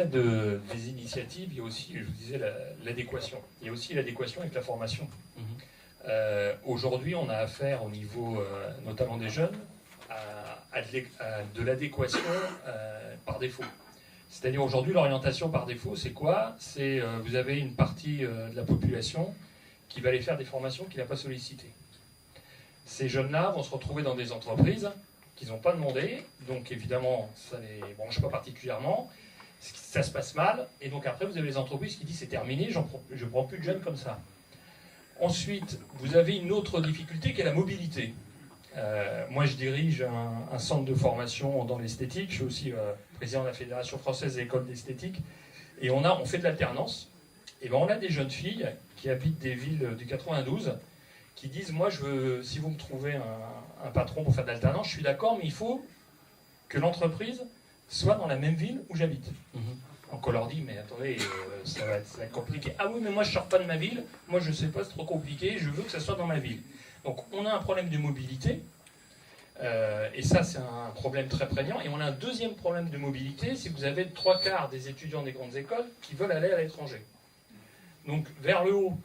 au-delà des initiatives, il y a aussi, je vous disais, l'adéquation. Il y a aussi l'adéquation avec la formation. Aujourd'hui, on a affaire au niveau, notamment des jeunes, à de l'adéquation par défaut. C'est-à-dire aujourd'hui, l'orientation par défaut, c'est quoi? C'est vous avez une partie de la population qui va aller faire des formations qu'il n'a pas sollicitées. Ces jeunes-là vont se retrouver dans des entreprises qu'ils n'ont pas demandé, donc évidemment, ça ne les branche pas particulièrement, ça se passe mal, et donc après, vous avez les entreprises qui disent c'est terminé, je ne prends plus de jeunes comme ça. Ensuite, vous avez une autre difficulté qui est la mobilité. Moi, je dirige un centre de formation dans l'esthétique, je suis aussi président de la Fédération française des écoles d'esthétique, et on fait de l'alternance, et ben on a des jeunes filles qui habitent des villes du 92, qui disent, moi, si vous me trouvez un patron pour faire de l'alternance, je suis d'accord, mais il faut que l'entreprise soit dans la même ville où j'habite. Donc on leur dit, mais attendez, ça va être compliqué. Ah oui, mais moi je ne sors pas de ma ville, moi je ne sais pas, c'est trop compliqué, je veux que ça soit dans ma ville. Donc on a un problème de mobilité, et ça c'est un problème très prégnant. Et on a un deuxième problème de mobilité, c'est que vous avez 3/4 des étudiants des grandes écoles qui veulent aller à l'étranger. Donc vers le haut,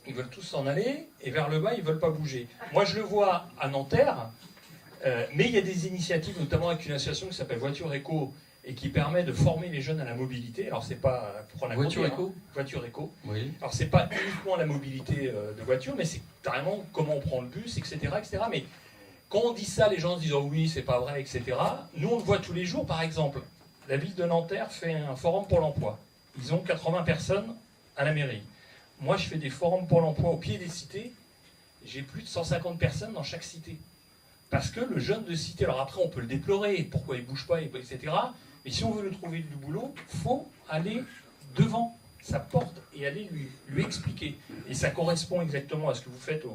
ils veulent tous s'en aller, et vers le bas, ils ne veulent pas bouger. Moi, je le vois à Nanterre, mais il y a des initiatives, notamment avec une association qui s'appelle Voiture Éco, et qui permet de former les jeunes à la mobilité. Alors, c'est pas pour prendre la Voiture Éco. Voiture Éco. Oui. Alors, c'est pas uniquement la mobilité de voiture, mais c'est carrément comment on prend le bus, etc., etc. Mais quand on dit ça, les gens se disent oh oui, c'est pas vrai, etc. Nous, on le voit tous les jours. Par exemple, la ville de Nanterre fait un forum pour l'emploi. Ils ont 80 personnes à la mairie. Moi, je fais des forums pour l'emploi au pied des cités. J'ai plus de 150 personnes dans chaque cité. Parce que le jeune de cité, alors après, on peut le déplorer, pourquoi il ne bouge pas, etc. Mais si on veut lui trouver du boulot, il faut aller devant sa porte et aller lui expliquer. Et ça correspond exactement à ce que vous faites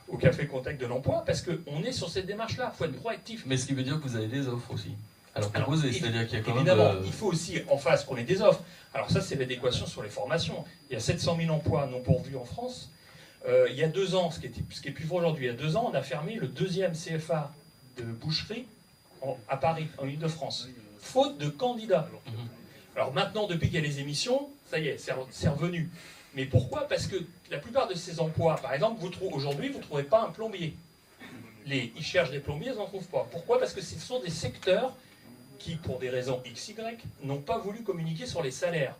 au Café Contact de l'Emploi, parce qu'on est sur cette démarche-là. Il faut être proactif. Mais ce qui veut dire que vous avez des offres aussi. Alors proposer, c'est-à-dire qu'il y a quand évidemment, même... il faut aussi en face qu'on ait des offres. Alors ça, c'est l'adéquation sur les formations. Il y a 700 000 emplois non pourvus en France. Il y a 2 ans, ce qui est plus vrai aujourd'hui, il y a 2 ans, on a fermé le 2e CFA de boucherie à Paris, en Île-de-France, faute de candidats. Alors maintenant, depuis qu'il y a les émissions, ça y est, c'est revenu. Mais pourquoi? Parce que la plupart de ces emplois, par exemple, aujourd'hui, vous ne trouvez pas un plombier. Ils cherchent des plombiers, ils n'en trouvent pas. Pourquoi? Parce que ce sont des secteurs qui, pour des raisons XY, n'ont pas voulu communiquer sur les salaires.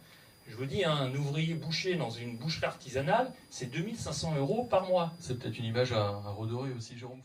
Je vous dis, un ouvrier boucher dans une boucherie artisanale, c'est 2 500 € par mois. C'est peut-être une image à redorer aussi, Jérôme.